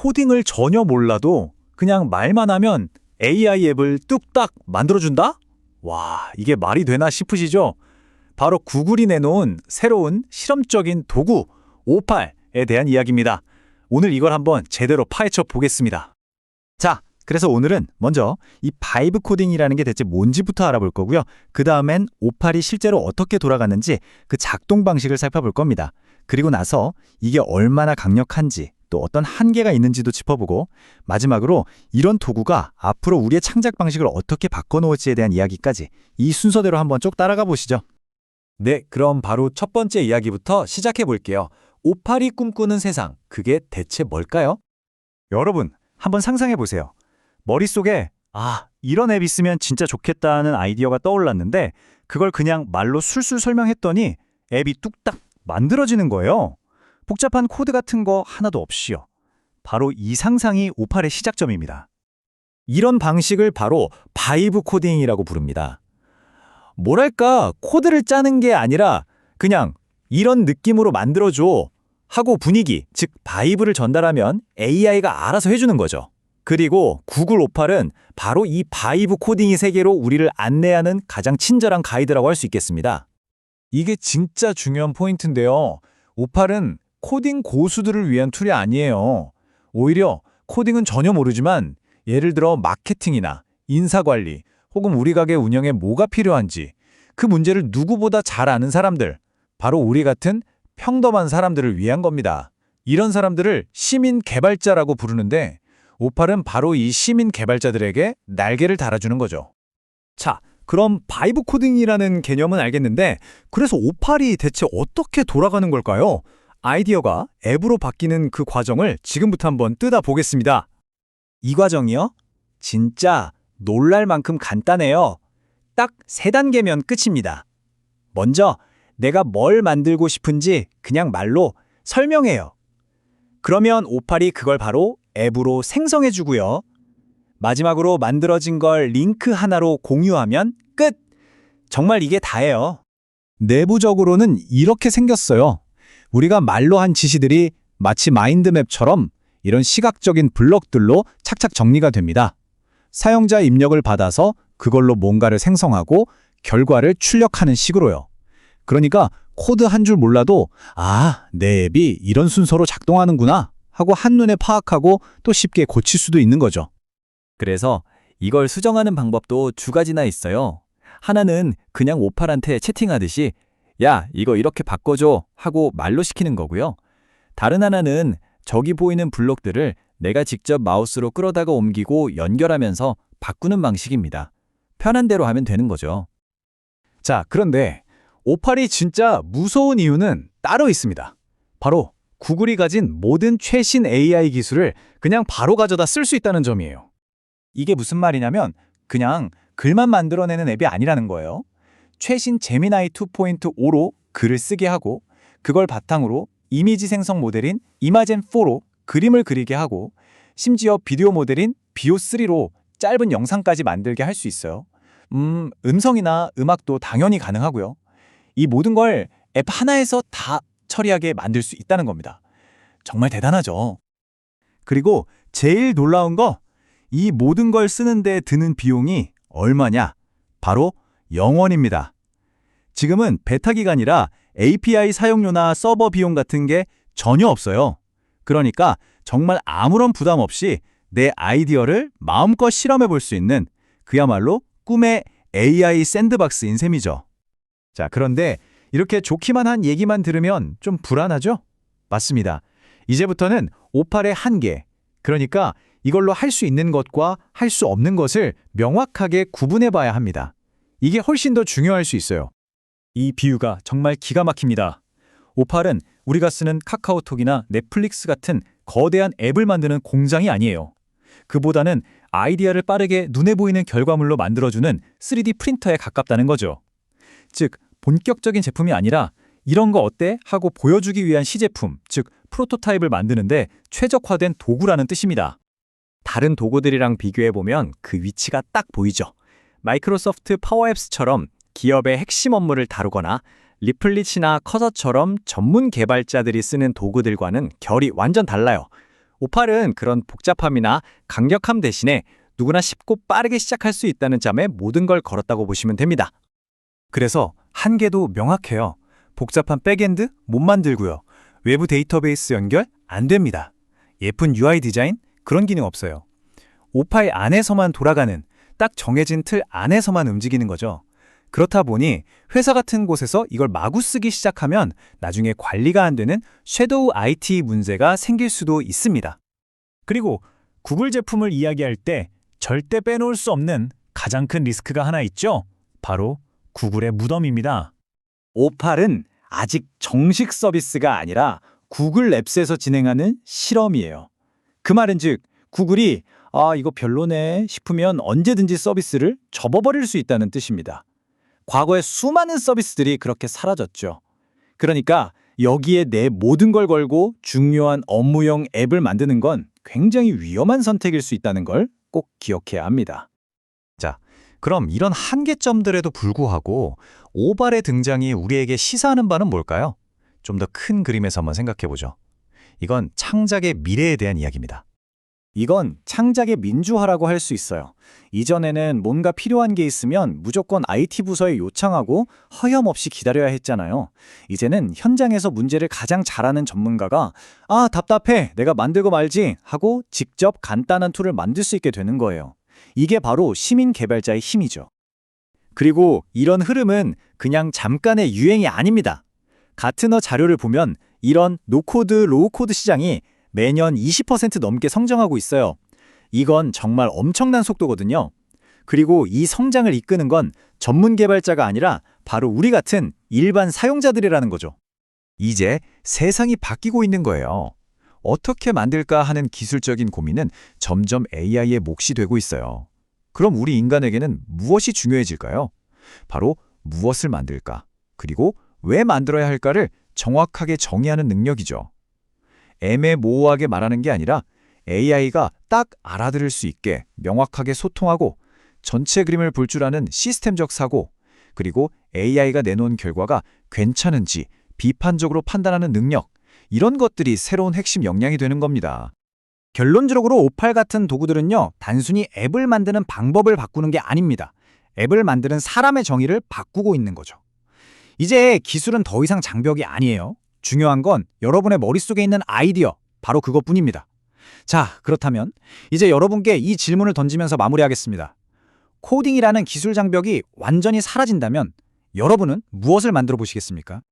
코딩을 전혀 몰라도 그냥 말만 하면 AI 앱을 뚝딱 만들어준다? 와, 이게 말이 되나 싶으시죠? 바로 구글이 내놓은 새로운 실험적인 도구 오팔에 대한 이야기입니다. 오늘 이걸 한번 제대로 파헤쳐 보겠습니다. 자, 그래서 오늘은 먼저 이 바이브 코딩이라는 게 대체 뭔지부터 알아볼 거고요. 그 다음엔 오팔이 실제로 어떻게 돌아가는지 그 작동 방식을 살펴볼 겁니다. 그리고 나서 이게 얼마나 강력한지 또 어떤 한계가 있는지도 짚어보고 마지막으로 이런 도구가 앞으로 우리의 창작 방식을 어떻게 바꿔놓을지에 대한 이야기까지 이 순서대로 한번 쭉 따라가 보시죠. 네, 그럼 바로 첫 번째 이야기부터 시작해 볼게요. 오팔이 꿈꾸는 세상, 그게 대체 뭘까요? 여러분, 한번 상상해 보세요. 머릿속에 이런 앱 있으면 진짜 좋겠다는 아이디어가 떠올랐는데 그걸 그냥 말로 술술 설명했더니 앱이 뚝딱 만들어지는 거예요. 복잡한 코드 같은 거 하나도 없이요. 바로 이 상상이 오팔의 시작점입니다. 이런 방식을 바로 바이브 코딩이라고 부릅니다. 뭐랄까, 코드를 짜는 게 아니라 그냥 이런 느낌으로 만들어줘 하고 분위기, 즉 바이브를 전달하면 AI가 알아서 해주는 거죠. 그리고 구글 오팔은 바로 이 바이브 코딩의 세계로 우리를 안내하는 가장 친절한 가이드라고 할 수 있겠습니다. 이게 진짜 중요한 포인트인데요. 오팔은 코딩 고수들을 위한 툴이 아니에요. 오히려 코딩은 전혀 모르지만 예를 들어 마케팅이나 인사관리 혹은 우리 가게 운영에 뭐가 필요한지 그 문제를 누구보다 잘 아는 사람들, 바로 우리 같은 평범한 사람들을 위한 겁니다. 이런 사람들을 시민 개발자라고 부르는데 오팔은 바로 이 시민 개발자들에게 날개를 달아주는 거죠. 자, 그럼 바이브 코딩이라는 개념은 알겠는데 그래서 오팔이 대체 어떻게 돌아가는 걸까요? 아이디어가 앱으로 바뀌는 그 과정을 지금부터 한번 뜯어보겠습니다. 이 과정이요? 진짜 놀랄 만큼 간단해요. 딱 3단계면 끝입니다. 먼저 내가 뭘 만들고 싶은지 그냥 말로 설명해요. 그러면 오팔이 그걸 바로 앱으로 생성해주고요. 마지막으로 만들어진 걸 링크 하나로 공유하면 끝! 정말 이게 다예요. 내부적으로는 이렇게 생겼어요. 우리가 말로 한 지시들이 마치 마인드맵처럼 이런 시각적인 블록들로 착착 정리가 됩니다. 사용자 입력을 받아서 그걸로 뭔가를 생성하고 결과를 출력하는 식으로요. 그러니까 코드 한 줄 몰라도 내 앱이 이런 순서로 작동하는구나 하고 한눈에 파악하고 또 쉽게 고칠 수도 있는 거죠. 그래서 이걸 수정하는 방법도 2가지나 있어요. 하나는 그냥 오팔한테 채팅하듯이 야, 이거 이렇게 바꿔줘 하고 말로 시키는 거고요. 다른 하나는 저기 보이는 블록들을 내가 직접 마우스로 끌어다가 옮기고 연결하면서 바꾸는 방식입니다. 편한 대로 하면 되는 거죠. 자, 그런데 오팔이 진짜 무서운 이유는 따로 있습니다. 바로 구글이 가진 모든 최신 AI 기술을 그냥 바로 가져다 쓸 수 있다는 점이에요. 이게 무슨 말이냐면 그냥 글만 만들어내는 앱이 아니라는 거예요. 최신 제미나이 2.5로 글을 쓰게 하고 그걸 바탕으로 이미지 생성 모델인 이마젠4로 그림을 그리게 하고 심지어 비디오 모델인 비오3로 짧은 영상까지 만들게 할 수 있어요. 음성이나 음악도 당연히 가능하고요. 이 모든 걸 앱 하나에서 다 처리하게 만들 수 있다는 겁니다. 정말 대단하죠. 그리고 제일 놀라운 거, 이 모든 걸 쓰는데 드는 비용이 얼마냐? 바로 0원입니다. 지금은 베타 기간이라 API 사용료나 서버 비용 같은 게 전혀 없어요. 그러니까 정말 아무런 부담 없이 내 아이디어를 마음껏 실험해 볼 수 있는 그야말로 꿈의 AI 샌드박스인 셈이죠. 자, 그런데 이렇게 좋기만 한 얘기만 들으면 좀 불안하죠? 맞습니다. 이제부터는 오팔의 한계, 그러니까 이걸로 할 수 있는 것과 할 수 없는 것을 명확하게 구분해 봐야 합니다. 이게 훨씬 더 중요할 수 있어요. 이 비유가 정말 기가 막힙니다. 오팔은 우리가 쓰는 카카오톡이나 넷플릭스 같은 거대한 앱을 만드는 공장이 아니에요. 그보다는 아이디어를 빠르게 눈에 보이는 결과물로 만들어주는 3D 프린터에 가깝다는 거죠. 즉, 본격적인 제품이 아니라 이런 거 어때? 하고 보여주기 위한 시제품, 즉 프로토타입을 만드는데 최적화된 도구라는 뜻입니다. 다른 도구들이랑 비교해보면 그 위치가 딱 보이죠. 마이크로소프트 파워앱스처럼 기업의 핵심 업무를 다루거나 리플릿이나 커서처럼 전문 개발자들이 쓰는 도구들과는 결이 완전 달라요. 오팔은 그런 복잡함이나 강력함 대신에 누구나 쉽고 빠르게 시작할 수 있다는 점에 모든 걸 걸었다고 보시면 됩니다. 그래서 한계도 명확해요. 복잡한 백엔드 못 만들고요. 외부 데이터베이스 연결 안 됩니다. 예쁜 UI 디자인 그런 기능 없어요. 오팔 안에서만 돌아가는 딱 정해진 틀 안에서만 움직이는 거죠. 그렇다 보니 회사 같은 곳에서 이걸 마구 쓰기 시작하면 나중에 관리가 안 되는 섀도우 IT 문제가 생길 수도 있습니다. 그리고 구글 제품을 이야기할 때 절대 빼놓을 수 없는 가장 큰 리스크가 하나 있죠. 바로 구글의 무덤입니다. 오팔은 아직 정식 서비스가 아니라 구글 랩스에서 진행하는 실험이에요. 그 말은즉 구글이 이거 별로네 싶으면 언제든지 서비스를 접어버릴 수 있다는 뜻입니다. 과거에 수많은 서비스들이 그렇게 사라졌죠. 그러니까 여기에 내 모든 걸 걸고 중요한 업무용 앱을 만드는 건 굉장히 위험한 선택일 수 있다는 걸 꼭 기억해야 합니다. 자, 그럼 이런 한계점들에도 불구하고 오발의 등장이 우리에게 시사하는 바는 뭘까요? 좀 더 큰 그림에서 한번 생각해보죠. 이건 창작의 미래에 대한 이야기입니다. 이건 창작의 민주화라고 할 수 있어요. 이전에는 뭔가 필요한 게 있으면 무조건 IT 부서에 요청하고 허염없이 기다려야 했잖아요. 이제는 현장에서 문제를 가장 잘하는 전문가가 답답해, 내가 만들고 말지 하고 직접 간단한 툴을 만들 수 있게 되는 거예요. 이게 바로 시민 개발자의 힘이죠. 그리고 이런 흐름은 그냥 잠깐의 유행이 아닙니다. 가트너 자료를 보면 이런 노코드, 로우코드 시장이 매년 20% 넘게 성장하고 있어요. 이건 정말 엄청난 속도거든요. 그리고 이 성장을 이끄는 건 전문 개발자가 아니라 바로 우리 같은 일반 사용자들이라는 거죠. 이제 세상이 바뀌고 있는 거예요. 어떻게 만들까 하는 기술적인 고민은 점점 AI의 몫이 되고 있어요. 그럼 우리 인간에게는 무엇이 중요해질까요? 바로 무엇을 만들까, 그리고 왜 만들어야 할까를 정확하게 정의하는 능력이죠. 애매모호하게 말하는 게 아니라 AI가 딱 알아들을 수 있게 명확하게 소통하고 전체 그림을 볼 줄 아는 시스템적 사고, 그리고 AI가 내놓은 결과가 괜찮은지 비판적으로 판단하는 능력, 이런 것들이 새로운 핵심 역량이 되는 겁니다. 결론적으로 오팔 같은 도구들은요, 단순히 앱을 만드는 방법을 바꾸는 게 아닙니다. 앱을 만드는 사람의 정의를 바꾸고 있는 거죠. 이제 기술은 더 이상 장벽이 아니에요. 중요한 건 여러분의 머릿속에 있는 아이디어, 바로 그것뿐입니다. 자, 그렇다면 이제 여러분께 이 질문을 던지면서 마무리하겠습니다. 코딩이라는 기술 장벽이 완전히 사라진다면 여러분은 무엇을 만들어 보시겠습니까?